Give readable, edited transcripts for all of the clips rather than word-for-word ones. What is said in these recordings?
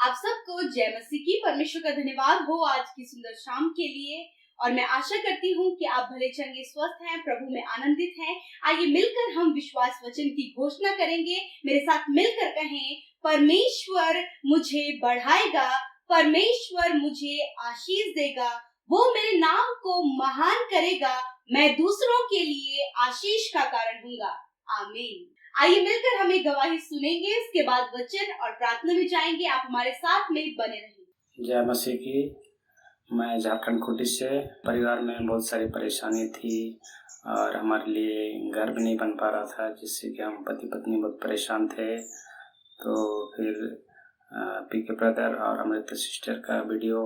आप सबको जय मसीह की। परमेश्वर का धन्यवाद हो आज की सुंदर शाम के लिए। और मैं आशा करती हूँ कि आप भले चंगे स्वस्थ हैं, प्रभु में आनंदित हैं। आइए मिलकर हम विश्वास वचन की घोषणा करेंगे। मेरे साथ मिलकर कहें, परमेश्वर मुझे बढ़ाएगा, परमेश्वर मुझे आशीष देगा, वो मेरे नाम को महान करेगा, मैं दूसरों के लिए आशीष का कारण हूँगा। आमीन। आइए मिलकर हमें गवाही सुनेंगे, इसके बाद वचन और प्रार्थना में जाएंगे। आप हमारे साथ में बने रहें। जय मसीह की। मैं झारखंड खूंटी से। परिवार में बहुत सारी परेशानी थी और हमारे लिए घर भी नहीं बन पा रहा था, जिससे कि हम पति पत्नी बहुत परेशान थे। तो फिर पीके ब्रदर और अमृता सिस्टर का वीडियो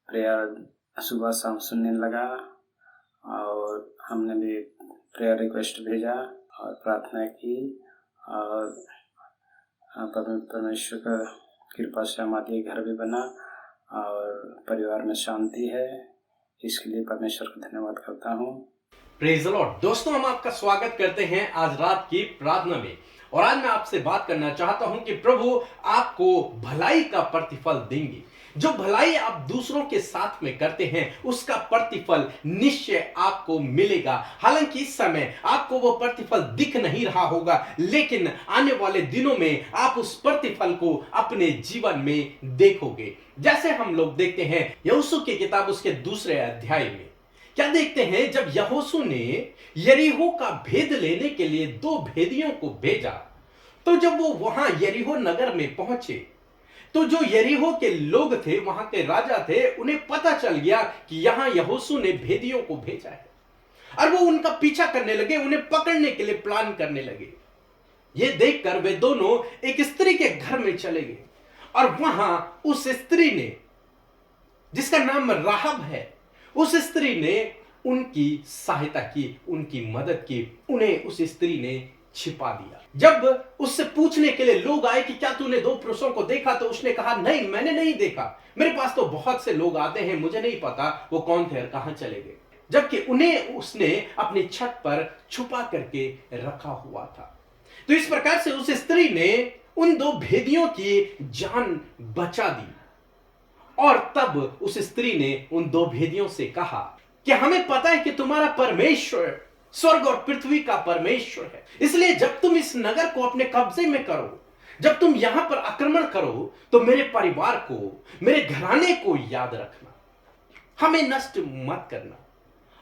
प्रेयर सुबह शाम सुनने लगा और हमने भी प्रेयर रिक्वेस्ट भेजा और प्रार्थना की और परमेश्वर का कृपा से हमारे लिए घर भी बना और परिवार में शांति है। इसके लिए परमेश्वर का धन्यवाद करता हूँ। Praise the Lord. दोस्तों, हम आपका स्वागत करते हैं आज रात की प्रार्थना में। और आज मैं आपसे बात करना चाहता हूं कि प्रभु आपको भलाई का प्रतिफल देंगे। जो भलाई आप दूसरों के साथ में करते हैं उसका प्रतिफल निश्चय आपको मिलेगा। हालांकि इस समय आपको वो प्रतिफल दिख नहीं रहा होगा, लेकिन आने वाले दिनों में आप उस प्रतिफल को अपने जीवन में देखोगे। जैसे हम लोग देखते हैं यहोशू की किताब उसके 2 अध्याय में क्या देखते हैं, जब यहोशू ने यरीहो का भेद लेने के लिए 2 भेदियों को भेजा, तो जब वो वहां यरीहो नगर में पहुंचे तो जो यरीहो के लोग थे, वहां के राजा थे, उन्हें पता चल गया कि यहां यहोशू ने भेदियों को भेजा है और वो उनका पीछा करने लगे, उन्हें पकड़ने के लिए प्लान करने लगे। ये देखकर वे दोनों एक स्त्री के घर में चले गए और वहां उस स्त्री ने, जिसका नाम राहब है, उस स्त्री ने उनकी सहायता की, उनकी मदद की, उन्हें उस स्त्री ने छिपा दिया। जब उससे पूछने के लिए लोग आए कि क्या तूने 2 पुरुषों को देखा, तो उसने कहा नहीं, मैंने नहीं देखा, मेरे पास तो बहुत से लोग आते हैं, मुझे नहीं पता वो कौन थे और कहां चले गए। जबकि उन्हें उसने अपनी छत पर छुपा करके रखा हुआ था। तो इस प्रकार से उस स्त्री ने उन 2 भेदियों की जान बचा दी। और तब उस स्त्री ने उन 2 भेदियों से कहा कि हमें पता है कि तुम्हारा परमेश्वर स्वर्ग और पृथ्वी का परमेश्वर है, इसलिए जब तुम इस नगर को अपने कब्जे में करो, जब तुम यहां पर आक्रमण करो, तो मेरे परिवार को, मेरे घराने को याद रखना, हमें नष्ट मत करना।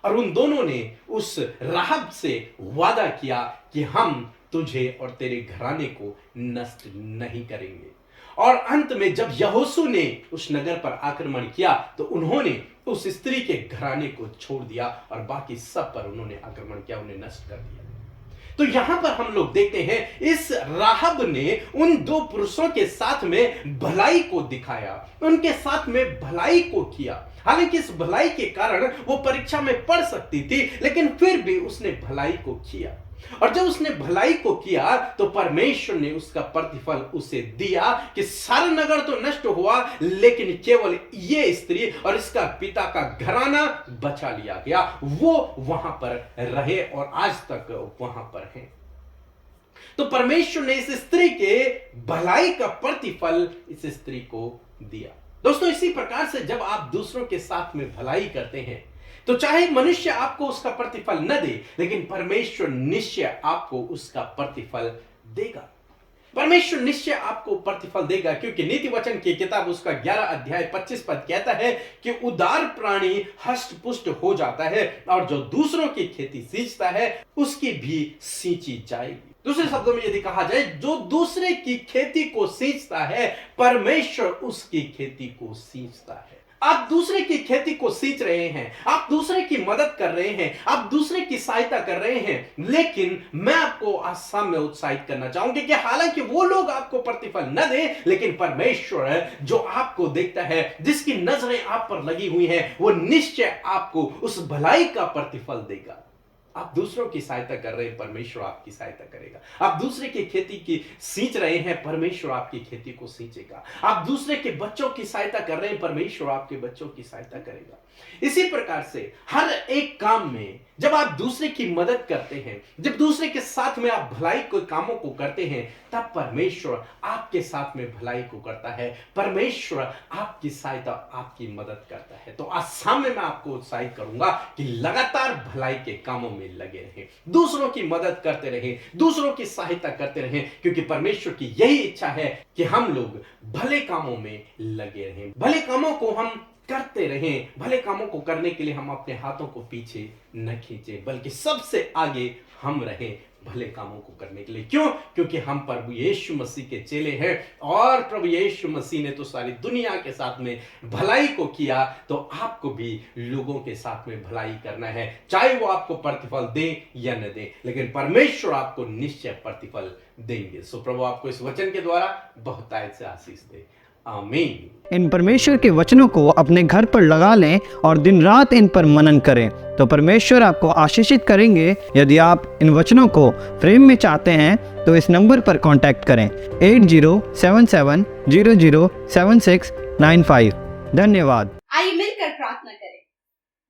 और उन दोनों ने उस राहब से वादा किया कि हम तुझे और तेरे घराने को नष्ट नहीं करेंगे। और अंत में जब यहोशू ने उस नगर पर आक्रमण किया तो उन्होंने उस स्त्री के घराने को छोड़ दिया और बाकी सब पर उन्होंने आक्रमण किया, उन्हें नष्ट कर दिया। तो यहां पर हम लोग देखते हैं इस राहब ने उन 2 पुरुषों के साथ में भलाई को दिखाया, उनके साथ में भलाई को किया। हालांकि इस भलाई के कारण वो परीक्षा में पढ़ सकती थी, लेकिन फिर भी उसने भलाई को किया। और जब उसने भलाई को किया तो परमेश्वर ने उसका प्रतिफल उसे दिया कि सारा नगर तो नष्ट हुआ, लेकिन केवल ये स्त्री और इसका पिता का घराना बचा लिया गया। वो वहां पर रहे और आज तक वहां पर हैं। तो परमेश्वर ने इस स्त्री के भलाई का प्रतिफल इस स्त्री को दिया। दोस्तों, इसी प्रकार से जब आप दूसरों के साथ में भलाई करते हैं तो चाहे मनुष्य आपको उसका प्रतिफल न दे, लेकिन परमेश्वर निश्चय आपको उसका प्रतिफल देगा। परमेश्वर निश्चय आपको प्रतिफल देगा, क्योंकि नीति वचन की किताब उसका 11 अध्याय 25 पद कहता है कि उदार प्राणी हष्ट पुष्ट हो जाता है और जो दूसरों की खेती सींचता है उसकी भी सींची जाएगी। दूसरे शब्दों में यदि कहा जाए, जो दूसरे की खेती को सींचता है, परमेश्वर उसकी खेती को सींचता है। आप दूसरे की खेती को सींच रहे हैं, आप दूसरे की मदद कर रहे हैं, आप दूसरे की सहायता कर रहे हैं, लेकिन मैं आपको आज सामने उत्साहित करना चाहूंगी कि हालांकि वो लोग आपको प्रतिफल न दे, लेकिन परमेश्वर जो आपको देखता है, जिसकी नजरें आप पर लगी हुई हैं, वो निश्चय आपको उस भलाई का प्रतिफल देगा। आप दूसरों की सहायता कर रहे हैं, परमेश्वर आपकी सहायता करेगा। आप दूसरे की खेती की सींच रहे हैं, परमेश्वर आपकी खेती को सींचेगा। आप दूसरे के बच्चों की सहायता कर रहे हैं, परमेश्वर आपके बच्चों की सहायता करेगा। इसी प्रकार से हर एक काम में जब आप दूसरे की मदद करते हैं, जब दूसरे के साथ में आप भलाई के कामों को करते हैं, तब परमेश्वर आपके साथ में भलाई को करता है। परमेश्वर आपकी सहायता, आपकी मदद करता है। तो आज सामने मैं आपको उत्साहित करूंगा कि लगातार भलाई के कामों में लगे रहें, दूसरों की मदद करते रहें, दूसरों की सहायता करते रहें, क्योंकि परमेश्वर की यही इच्छा है कि हम लोग भले कामों में लगे रहें, भले कामों को हम करते रहें। भले कामों को करने के लिए हम अपने हाथों को पीछे न खींचें, बल्कि सबसे आगे हम रहें भले कामों को करने के लिए। क्यों? क्योंकि हम प्रभु यीशु मसीह के चेले हैं, और प्रभु यीशु मसीह ने तो सारी दुनिया के साथ में भलाई को किया, तो आपको भी लोगों के साथ में भलाई करना है, चाहे वो आपको प्रतिफल दे या न दे, लेकिन परमेश्वर आपको निश्चय प्रतिफल देंगे। सो प्रभु आपको इस वचन के द्वारा बहुतायत से आशीष दे। आमीन। इन परमेश्वर के वचनों को अपने घर पर लगा लें और दिन रात इन पर मनन करें, तो परमेश्वर आपको आशीषित करेंगे। यदि आप इन वचनों को फ्रेम में चाहते हैं तो इस नंबर पर कांटेक्ट करें 8077007695। धन्यवाद। आइए मिलकर प्रार्थना करें।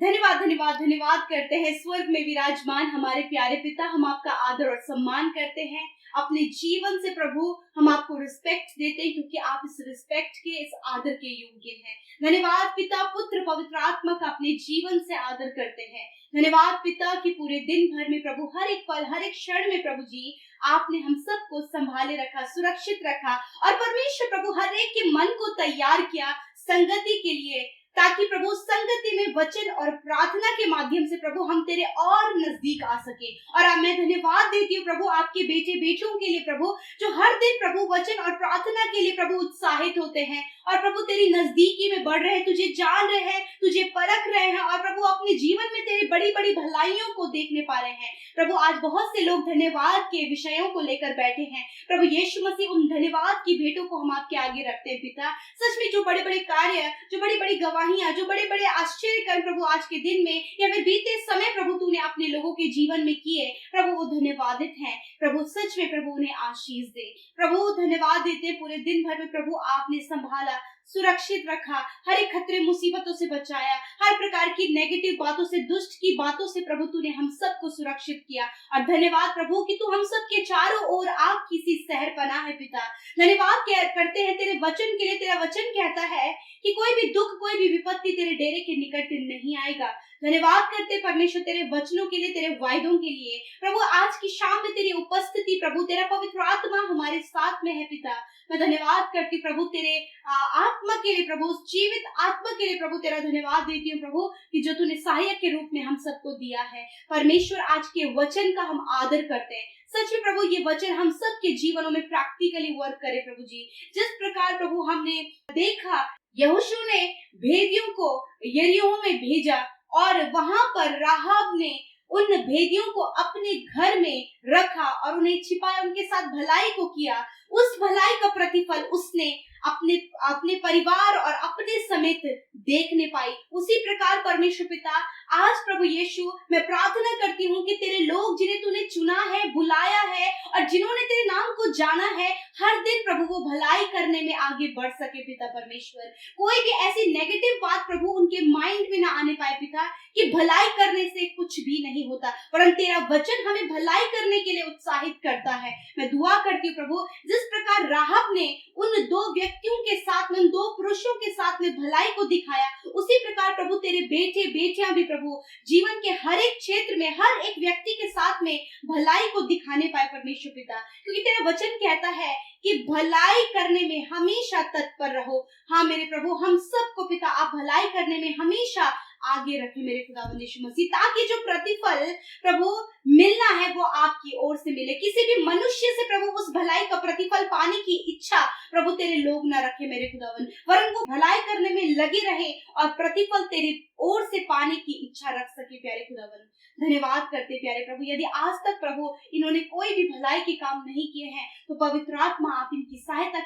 धन्यवाद धन्यवाद धन्यवाद करते हैं स्वर्ग में विराजमान हमारे प्यारे पिता, हम आपका आदर और सम्मान करते हैं। अपने जीवन से प्रभु हम आपको रिस्पेक्ट देते हैं, क्योंकि आप इस रिस्पेक्ट के, इस आदर के योग्य हैं। धन्यवाद पिता, पुत्र पवित्र आत्मा का अपने जीवन से आदर करते हैं। धन्यवाद पिता कि पूरे दिन भर में प्रभु, हर एक पल, हर एक क्षण में प्रभु जी आपने हम सबको संभाले रखा, सुरक्षित रखा, और परमेश्वर प्रभु हर एक के मन को तैयार किया संगति के लिए, ताकि प्रभु संगति में वचन और प्रार्थना के माध्यम से प्रभु हम तेरे और नजदीक आ सके। और मैं धन्यवाद देती हूँ प्रभु आपके बेटे बेटियों के लिए प्रभु, जो हर दिन प्रभु वचन और प्रार्थना के लिए प्रभु उत्साहित होते हैं और प्रभु तेरी नजदीकी में बढ़ रहे हैं, तुझे जान रहे हैं, तुझे परख रहे हैं, और प्रभु अपने जीवन में तेरी बड़ी बड़ी भलाइयों को देखने पा रहे हैं। प्रभु आज बहुत से लोग धन्यवाद के विषयों को लेकर बैठे हैं। प्रभु यीशु मसीह उन धन्यवाद की भेंटों को हम आपके आगे रखते हैं पिता। सच में जो बड़े बड़े कार्य, जो बड़ी बड़ी गवाहियां, जो बड़े बड़े आश्चर्य कर प्रभु आज के दिन में या फिर बीते समय प्रभु तूने अपने लोगों के जीवन में किए, प्रभु वो धन्यवादित हैं। प्रभु सच में प्रभु उन्हें आशीष दे। प्रभु धन्यवाद देते पूरे दिन भर में प्रभु आपने संभाला, सुरक्षित रखा, हर एक खतरे मुसीबतों से बचाया, हर प्रकार की नेगेटिव बातों से, दुष्ट की बातों से प्रभु तूने हम सबको सुरक्षित किया। और धन्यवाद प्रभु कि तू हम सबके चारों ओर आग की सी सहर पना है पिता। धन्यवाद करते हैं तेरे वचन के लिए। तेरा वचन कहता है कि कोई भी दुख, कोई भी विपत्ति तेरे डेरे के निकट नहीं आएगा। धन्यवाद करते परमेश्वर तेरे वचनों के लिए, तेरे वायदों के लिए। प्रभु आज की शाम में तेरी उपस्थिति प्रभु, तेरा पवित्र आत्मा हमारे साथ में है पिता। मैं धन्यवाद करती प्रभु तेरे आत्मा के लिए, प्रभु जीवित आत्मा के लिए प्रभु तेरा धन्यवाद देती हूँ प्रभु, कि जो तूने सहायक के रूप में हम सबको दिया है। परमेश्वर आज के वचन का हम आदर करते हैं। सच में प्रभु ये वचन हम सबके जीवनों में प्रैक्टिकली वर्क करे प्रभु जी। जिस प्रकार प्रभु हमने देखा यहोशू ने भेदियों को यरीहो में भेजा और वहां पर राहाब ने उन भेदियों को अपने घर में रखा और उन्हें छिपाया, उनके साथ भलाई को किया। उस भलाई का प्रतिफल उसने अपने परिवार और अपने समेत देखने पाई। उसी प्रकार परमेश्वर पिता आज प्रभु यीशु मैं प्रार्थना करती हूँ कि तेरे लोग जिन्हें तूने चुना है, बुलाया है और जिन्होंने तेरे नाम को जाना है, हर दिन प्रभु वो भलाई करने में आगे बढ़ सके पिता परमेश्वर। कोई भी ऐसी नेगेटिव बात प्रभु उनके माइंड में ना आने पाए पिता, कि भलाई करने से कुछ भी नहीं होता, परंतु तेरा वचन हमें भलाई करने के लिए उत्साहित करता है। मैं दुआ करती हूँ प्रभु, जिस प्रकार राहब ने उन दो व्यक्तियों के साथ में, उन दो पुरुषों के साथ में भलाई को दिखाया, उसी प्रकार प्रभु तेरे बेटे बेटियां भी प्रभु जीवन के हर एक क्षेत्र में, हर एक व्यक्ति के साथ में भलाई को दिखाने पाए परमेश्वर पिता। क्योंकि तेरा वचन कहता है कि भलाई करने में हमेशा तत्पर रहो। हाँ मेरे प्रभु, हम सबको पिता आप भलाई करने में हमेशा आगे रखे मेरे खुदावंद यीशु मसीह, ताकि जो प्रतिफल प्रभु मिलना है वो आपकी ओर से मिले। किसी भी मनुष्य से प्रभु उस भलाई का प्रतिफल पाने की इच्छा प्रभु तेरे लोग ना रखे मेरे खुदावंद, वरन वो भलाई करने में लगे रहे और प्रतिफल तेरी ओर से पाने की इच्छा रख सके प्यारे खुदावंद। धन्यवाद करते प्यारे प्रभु, यदि आज तक प्रभु इन्होंने कोई भी भलाई के काम नहीं किए हैं, तो पवित्र आत्मा आप इनकी सहायता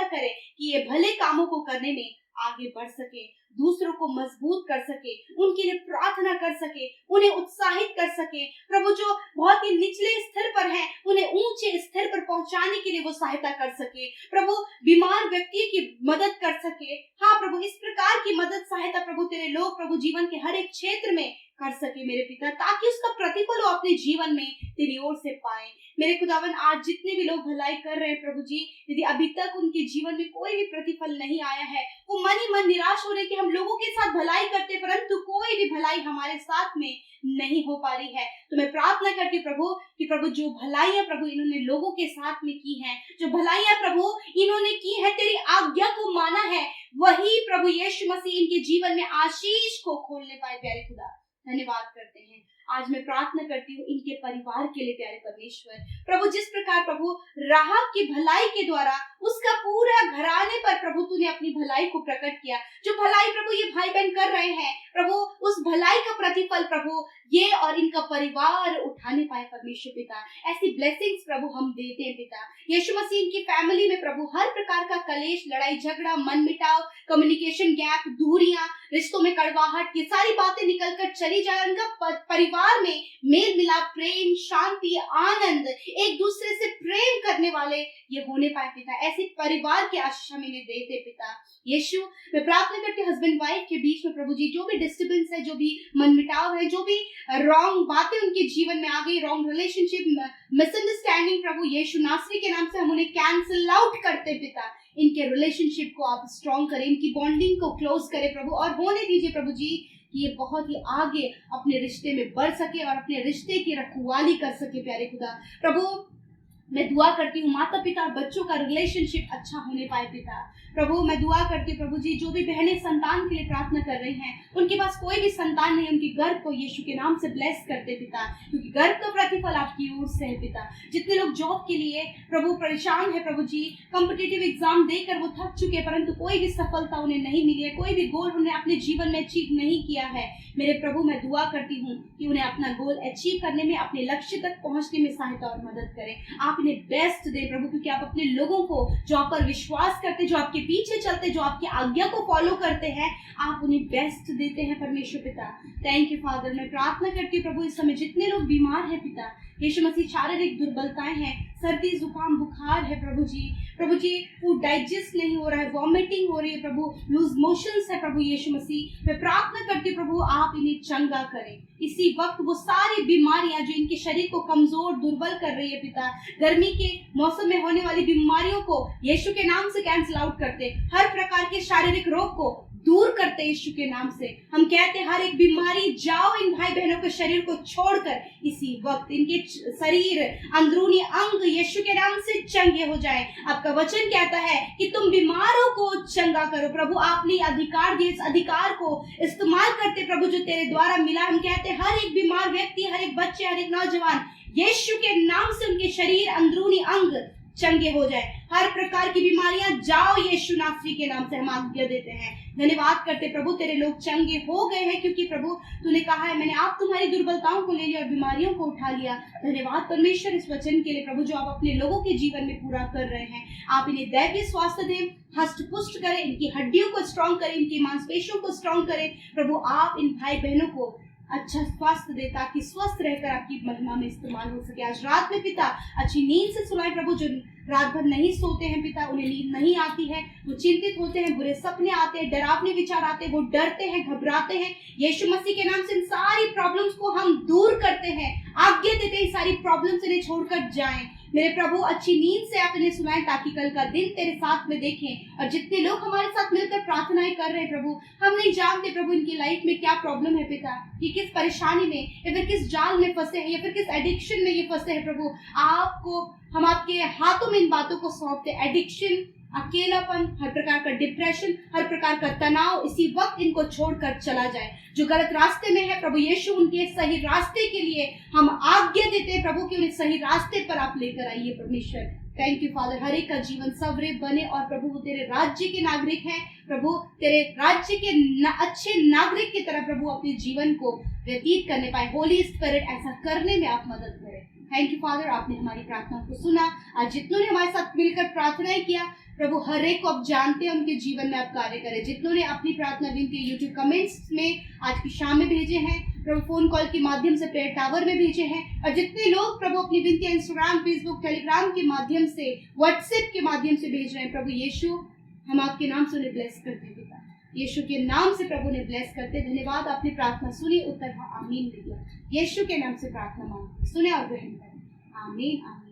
करे कि ये भले कामों को करने में आगे बढ़ सके। दूसरों को मजबूत कर सके, उनके लिए प्रार्थना कर सके, उन्हें उत्साहित कर सके। प्रभु जो बहुत ही निचले स्तर पर हैं, उन्हें ऊंचे स्तर पर पहुंचाने के लिए वो सहायता कर सके। प्रभु बीमार व्यक्ति की मदद कर सके। हाँ प्रभु, इस प्रकार की मदद सहायता प्रभु तेरे लोग प्रभु जीवन के हर एक क्षेत्र में कर सके मेरे पिता, ताकि उसका प्रतिफल वो अपने जीवन में तेरी ओर से पाए। मेरे खुदावन, आज जितने भी लोग भलाई कर रहे हैं प्रभु जी, यदि अभी तक उनके जीवन में कोई भी प्रतिफल नहीं आया है, वो मन ही मन निराश हो रहे कि हम लोगों के साथ भलाई करते परंतु कोई भी भलाई हमारे साथ में नहीं हो पा रही है। तो मैं प्रार्थना करती प्रभु कि प्रभु जो भलाइयां प्रभु इन्होंने लोगों के साथ में की हैं, जो भलाइयां प्रभु इन्होंने की है, तेरी आज्ञा को माना है, वही प्रभु यीशु मसीह इनके जीवन में आशीष को खोलने पाए। प्यारे खुदा, धन्यवाद करते हैं। आज मैं प्रार्थना करती हूँ इनके परिवार के लिए प्यारे परमेश्वर। प्रभु जिस प्रकार प्रभु राहब की भलाई के द्वारा उसका पूरा घराने पर प्रभु तूने अपनी भलाई को प्रकट किया, जो भलाई प्रभु ये भाई बहन कर रहे हैं प्रभु, उस भलाई का प्रतिफल प्रभु ये और इनका परिवार उठाने पाए परमेश्वर पिता। ऐसी ब्लेसिंग्स प्रभु हम देते हैं पिता। यीशु मसीह इनकी फैमिली में प्रभु हर प्रकार का कलेश, लड़ाई झगड़ा, मन मिटाव, कम्युनिकेशन गैप, दूरियां, रिश्तों में कड़वाहट, ये सारी बातें निकल कर चली जाए। उनका परिवार में मेल मिलाप, प्रेम, शांति, आनंद, एक दूसरे से प्रेम करने वाले ये होने पाए पिता। ऐसे परिवार की आशीष हम इन्हें देते पिता। यीशु, मैं प्रार्थना करती हूँ हस्बैंड वाइफ के बीच में प्रभु जी जो भी डिस्टर्बेंस है, जो भी मनमिटाव है, जो भी रॉन्ग बातें उनके जीवन में आ गई, रॉन्ग रिलेशनशिप, मिसअंडरस्टैंडिंग, प्रभु यीशु नासरी के नाम से हम उन्हें कैंसिल आउट करते पिता। इनके रिलेशनशिप को आप स्ट्रॉन्ग करें, इनकी बॉन्डिंग को क्लोज करें प्रभु, और होने दीजिए प्रभु जी कि ये बहुत ही आगे अपने रिश्ते में बढ़ सके और अपने रिश्ते की रखवाली कर सके। प्यारे खुदा प्रभु, मैं दुआ करती हूँ माता पिता और बच्चों का रिलेशनशिप अच्छा होने पाए पिता। प्रभु मैं दुआ करती हूँ प्रभु जी जो भी बहनें संतान के लिए प्रार्थना कर रही हैं, उनके पास कोई भी संतान नहीं, उनके गर्भ को यीशु के नाम से ब्लेस करते पिता, क्योंकि गर्भ का प्रतिफल आपकी ओर से है पिता। जितने लोग जॉब के लिए प्रभु परेशान है प्रभु जी, कॉम्पिटिटिव एग्जाम देकर वो थक चुके हैं परंतु कोई भी सफलता उन्हें नहीं मिली है, कोई भी गोल उन्हें अपने जीवन में अचीव नहीं किया है, मेरे प्रभु मैं दुआ करती हूँ कि उन्हें अपना गोल अचीव करने में, अपने लक्ष्य तक पहुंचने में सहायता और मदद करें। आप इन्हें बेस्ट दे प्रभु, क्योंकि आप अपने लोगों को जो आप पर विश्वास करते, जो आपके पीछे चलते, जो आपकी आज्ञा को फॉलो करते हैं, आप उन्हें बेस्ट देते हैं परमेश्वर पिता। Thank you father. मैं प्रार्थना करती हूँ प्रभु इस समय जितने लोग बीमार हैं पिता, यीशु मसीह शारीरिक दुर्बलताएं हैं, सर्दी जुकाम बुखार है प्रभु जी फूड डाइजेस्ट नहीं हो रहा है, वॉमिटिंग हो रही है प्रभु, लूज मोशंस है प्रभु यीशु मसीह, मैं प्रार्थना करती हूँ प्रभु आप इन्हें चंगा करें। इसी वक्त वो सारी बीमारियां जो इनके शरीर को कमजोर दुर्बल कर रही है पिता, गर्मी के मौसम में होने वाली बीमारियों को यीशु के नाम से कैंसिल आउट करते, हर प्रकार के शारीरिक रोग को दूर करते यीशु के नाम से। हम कहते हर एक बीमारी जाओ इन भाई बहनों के शरीर को छोड़कर, इसी वक्त इनके शरीर अंदरूनी अंग यीशु के नाम से चंगे हो जाए। आपका वचन कहता है कि तुम बीमारों को चंगा करो प्रभु, आपने अधिकार दिए, इस अधिकार को इस्तेमाल करते प्रभु जो तेरे द्वारा मिला। हम कहते हर एक बीमार व्यक्ति, हर एक बच्चे, हर एक नौजवान यीशु के नाम से उनके शरीर अंदरूनी अंग चंगे हो जाए, हर प्रकार की बीमारियां जाओ यीशु नासरी के नाम से हम आज्ञा देते हैं। धन्यवाद करते प्रभु तेरे लोग चंगे हो गए हैं, क्योंकि प्रभु तूने कहा है मैंने आप तुम्हारी दुर्बलताओं को ले लिया और बीमारियों को उठा लिया। धन्यवाद परमेश्वर इस वचन के लिए प्रभु जो आप अपने लोगों के जीवन में पूरा कर रहे हैं। आप इन्हें दैवीय स्वास्थ्य दें, हष्ट पुष्ट करें, इनकी हड्डियों को स्ट्रॉन्ग करें, इनकी मांसपेशियों को स्ट्रॉन्ग करें प्रभु। आप इन भाई बहनों को अच्छा स्वास्थ्य दे ताकि स्वस्थ रहकर आपकी महिमा में इस्तेमाल हो सके। आज रात में पिता अच्छी नींद से सुलाए प्रभु, जो रात भर नहीं सोते हैं पिता, उन्हें नींद नहीं आती है, वो चिंतित होते हैं, बुरे सपने आते हैं, डरावने विचार आते हैं, वो डरते हैं, घबराते हैं, यीशु मसीह के नाम से इन सारी प्रॉब्लम्स को हम दूर करते हैं, आज्ञा देते हैं सारी प्रॉब्लम्स इन्हें छोड़कर जाएं। मेरे प्रभु अच्छी नींद से आप इन्हें सुनाएं ताकि कल का दिन तेरे साथ में देखें। और जितने लोग हमारे साथ मिलकर प्रार्थनाएं कर रहे हैं प्रभु, हम नहीं जानते प्रभु इनकी लाइफ में क्या प्रॉब्लम है पिता, ये किस परेशानी में या फिर किस जाल में फंसे हैं या फिर किस एडिक्शन में ये फंसे हैं प्रभु, आपको हम आपके हाथों में इन बातों को सौंपते। एडिक्शन, अकेलापन, हर प्रकार का डिप्रेशन, हर प्रकार का तनाव इसी वक्त इनको छोड़कर चला जाए। जो गलत रास्ते में है प्रभु यीशु, उनके सही रास्ते के लिए हम आज्ञा देते हैं प्रभु कि उन्हें सही रास्ते पर आप लेकर आइए परमेश्वर। थैंक यू फादर, हर एक का जीवन सवरे बने और प्रभु वो तेरे राज्य के नागरिक हैं प्रभु, तेरे राज्य के अच्छे नागरिक की तरह प्रभु अपने जीवन को व्यतीत करने पाए। होली स्पिरिट ऐसा करने में आप मदद करें। थैंक यू फादर, आपने हमारी प्रार्थना को सुना। आज जितनों ने हमारे साथ मिलकर प्रार्थनाएं किया प्रभु हर एक को आप जानते हैं, उनके जीवन में आप कार्य करें। जितनों ने अपनी प्रार्थना विनती यूट्यूब कमेंट्स में आज की शाम में भेजे हैं, प्रभु फोन कॉल के माध्यम से प्रेयर टावर में भेजे हैं, और जितने लोग प्रभु अपनी विनती इंस्टाग्राम, फेसबुक, टेलीग्राम के माध्यम से, व्हाट्सएप के माध्यम से भेज रहे हैं, प्रभु यीशु हम आपके नाम से उन्हें ब्लेस करते हैं पिता। यीशु के नाम से प्रभु ने ब्लेस करते। धन्यवाद, आपने प्रार्थना सुनी, उत्तर हाँ आमीन दिया। यीशु के नाम से प्रार्थना मांगते, सुने और ग्रहण करें। आमीन आमीन।